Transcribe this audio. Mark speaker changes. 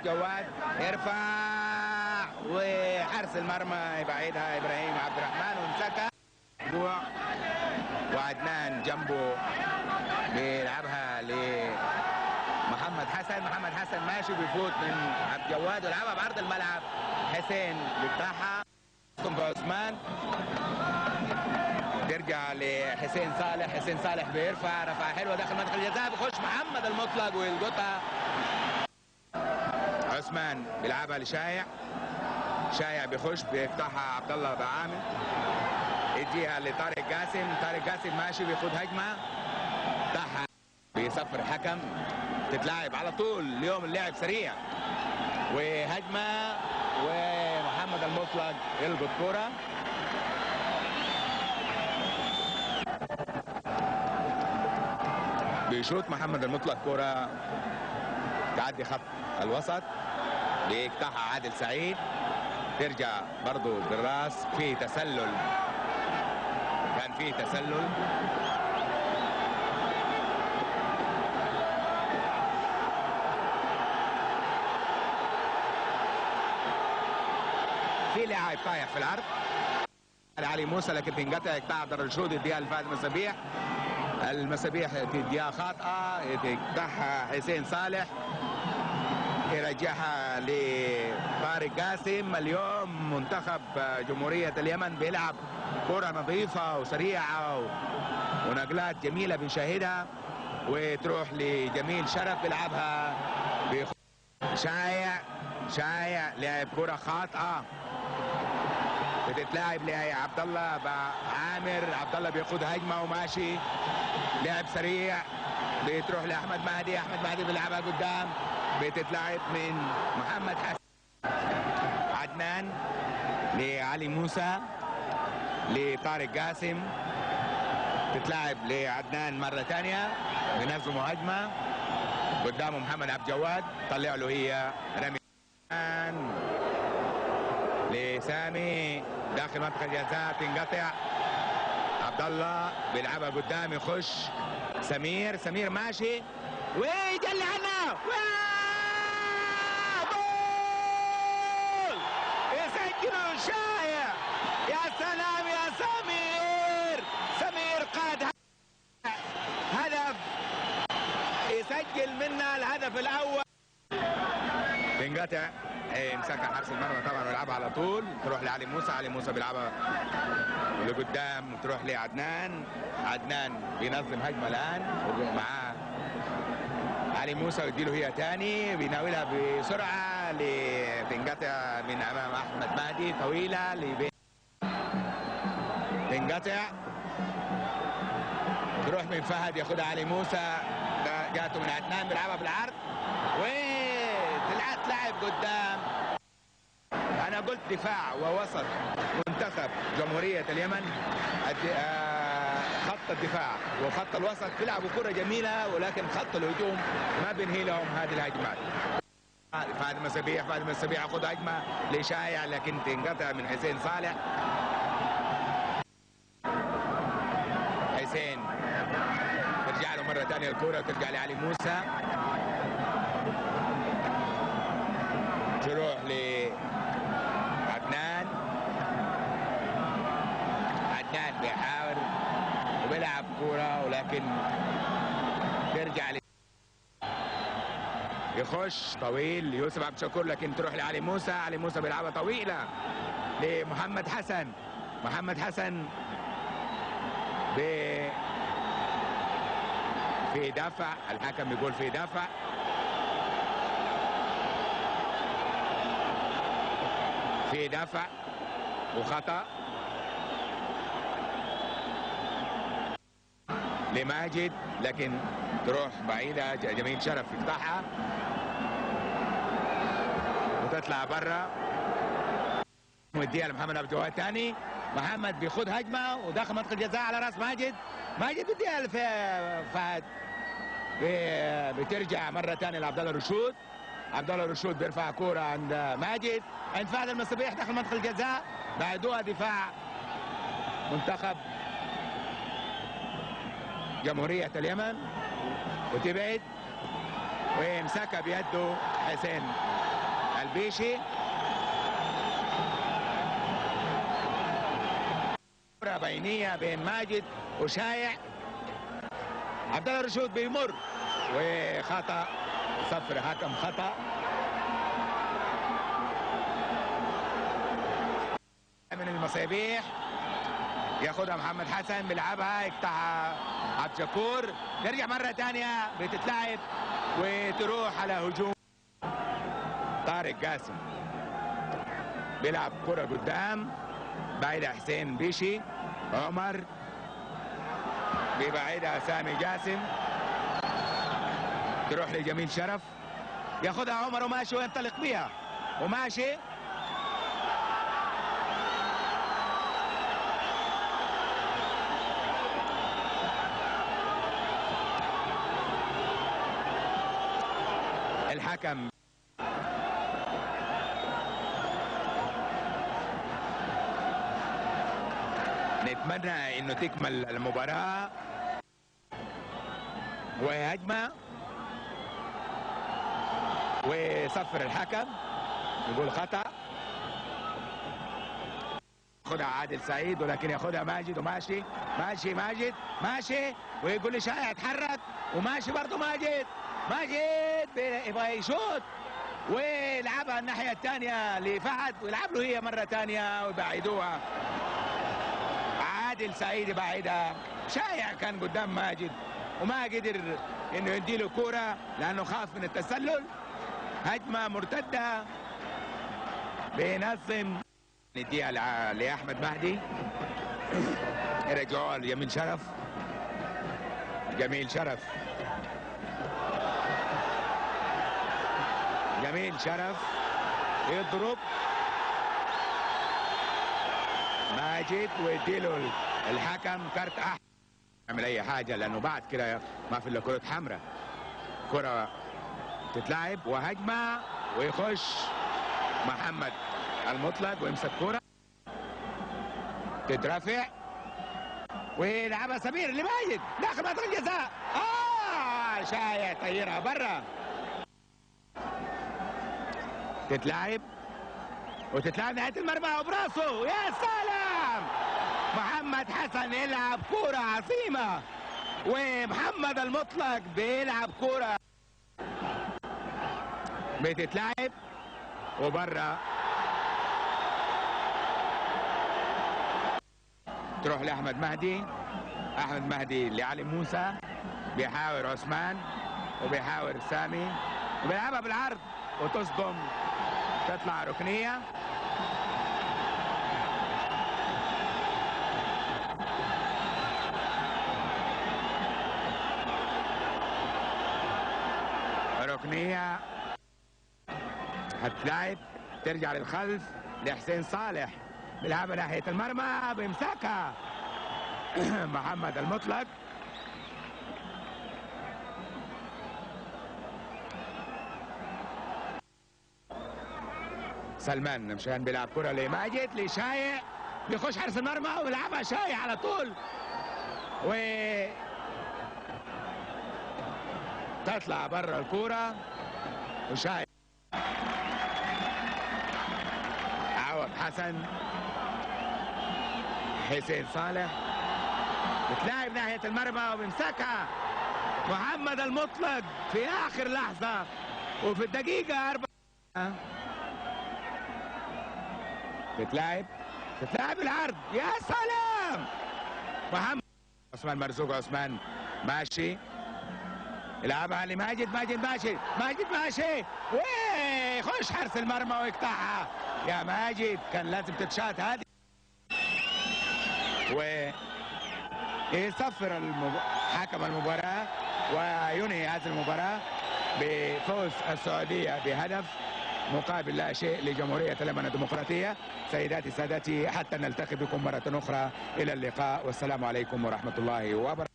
Speaker 1: عبد جواد يرفع وحارس المرمى يبعدها ابراهيم عبد الرحمن ومسكها وعدنان جنبه بيلعبها لمحمد حسن. محمد حسن ماشي بيفوت من عبد جواد ويلعبها بعرض الملعب. حسين بيفتحها عثمان ترجع لحسين صالح. حسين صالح بيرفع رفعه حلوه داخل منطقه الجزاء بيخش محمد المطلق ويلقطها. عثمان بيلعبها لشايع. شايع بيخش بيفتحها عبد الله ابو عامر يديها لطارق قاسم. طارق قاسم ماشي بياخد هجمه فتحها بيصفر حكم تتلعب على طول. اليوم اللعب سريع وهجمه ومحمد المطلق يلقط كوره. بيشوط محمد المطلق كرة تعدي خط الوسط بيقطعها عادل سعيد ترجع برضو بالراس. في تسلل كان في تسلل في لاعب طايح في العرض علي موسى لكن تنقطع يقطع عبد الرشود يديها لفهد المسابيح. المسابيح تديها خاطئه يقطعها حسين صالح يرجعها لطارق قاسم. اليوم منتخب جمهوريه اليمن بيلعب كره نظيفه وسريعه ونقلات جميله بنشاهدها وتروح لجميل شرف بيلعبها شايع لعب كره خاطئه بتتلعب لعبد الله عامر. عبد الله بياخد هجمه وماشي لعب سريع بتروح لاحمد مهدي. احمد مهدي بيلعبها قدام بتتلعب من محمد حسن. عدنان لعلي موسى لطارق قاسم تتلعب لعدنان مره ثانيه بنظموا هجمه قدامه محمد عبد الجواد طلع له هي رمي لسامي داخل منطقه الجزاء تنقطع. عبد الله بيلعبها قدام يخش سمير ماشي ويجلي عنها جول يسجل شايع. يا سلام يا سمير قاد هدف يسجل منا الهدف الاول. تنقطع مسكها حارس المرمى طبعا بيلعبها على طول تروح لعلي موسى. علي موسى بيلعبها لقدام تروح لعدنان. عدنان بينظم هجمه الان معاه علي موسى ويديله هي ثاني بيناولها بسرعه تنقطع من امام احمد مهدي طويله تنقطع تروح من فهد ياخدها علي موسى جاته من عدنان بيلعبها بالعرض وطلعت لعب قدام. انا قلت دفاع ووسط منتخب جمهوريه اليمن خط الدفاع وخط الوسط بيلعبوا كره جميله ولكن خط الهجوم ما بينهي لهم هذه الهجمات. فهد المسابيح ياخذ هجمه لشايع لكن تنقطع من حسين صالح. حسين ترجع له مره ثانيه الكره ترجع لعلي موسى تروح لعدنان. عدنان بيحاول وبيلعب كوره ولكن ترجع يخش طويل يوسف عبد الشكور لكن تروح لعلي موسى. علي موسى بيلعبها طويله لمحمد حسن. محمد حسن في دفع. الحكم بيقول في دفع. في دفع وخطأ لماجد لكن تروح بعيدة. جميل شرف يقطعها وتطلع برا ويديها لمحمد عبد الجواد ثاني. محمد بياخد هجمة وداخل منطقة الجزاء على راس ماجد بيديها لفهد بترجع مرة ثانية لعبد الله الرشود. عبد الله الرشود بيرفع كورة عند ماجد عند فهد المسابيح داخل منطقة الجزاء بعدوها دفاع منتخب جمهورية اليمن وتبعد ومسكها بيده حسين البيشي. كرة بينية بين ماجد وشايع. عبد الله رشود بيمر وخطأ، صفر حكم خطأ. من المصابيح ياخدها محمد حسن، بيلعبها يقطعها عبد الشكور، نرجع مرة ثانية بتتلعب وتروح على هجوم. طارق قاسم بيلعب كرة قدام، بعيدها حسين بيشي. عمر بيبعدها سامي جاسم، تروح لجميل شرف، ياخدها عمر وماشي وينطلق بيها وماشي. الحكم نتمنى انه تكمل المباراة وهجمة وصفر الحكم، يقول خطأ. ياخدها عادل سعيد ولكن ياخدها ماجد وماشي ماشي ماجد ماشي، ويقول لي شايع اتحرك وماشي برضه ماجد. ماجد يبغى يشوط ويلعبها الناحية الثانية لفهد ويلعب له هي مرة ثانية ويبعدوها. عادل سعيد يبعدها، شايع كان قدام ماجد وما قدر انه يديله كورة لانه خاف من التسلل. هجمة مرتدة بينظم، نديها لأحمد مهدي، يرجعوها لجميل شرف. جميل شرف، جميل شرف يضرب ماجد ويديله الحكم كارت احمر. يعمل اي حاجه لانه بعد كده ما في الا كره حمراء. كره تتلعب وهجمه ويخش محمد المطلق ويمسك كره تترفع ويلعبها سمير لماجد داخل منطقه الجزاء. شايع طيرها برا. تتلعب وتتلعب نهايه المرمى وبراسه. يا سلام، محمد حسن يلعب كوره عظيمه ومحمد المطلق بيلعب كوره بتتلعب وبرا تروح لاحمد مهدي. احمد مهدي لعلي موسى، بيحاور عثمان وبيحاور سامي وبيلعبها بالعرض وتصدم، تطلع ركنيه. ركنيه هتلعب ترجع للخلف لحسين صالح، بيلعبها ناحيه المرمى بيمسكها محمد المطلق. سلمان مشان بيلعب كرة لماجد لشايع، بيخش حارس المرمى ويلعبها شايع على طول و تطلع برا الكرة وشايع. عوض حسن، حسين صالح بتلاعب ناحية المرمى وبيمسكها محمد المطلق في آخر لحظة وفي الدقيقة 4. بتلاعب العرض. يا سلام، محمد عثمان مرزوق. عثمان ماشي يلعبها لماجد، ماجد ماشي، ماجد ماشي ويخش حارس المرمى ويقطعها. يا ماجد كان لازم تتشات هذه. ويصفر حكم المباراة وينهي هذه المباراة بفوز السعودية بهدف مقابل لا شيء لجمهورية اليمن الديمقراطية. سيداتي سادتي، حتى نلتقي بكم مرة أخرى، إلى اللقاء والسلام عليكم ورحمة الله وبركاته.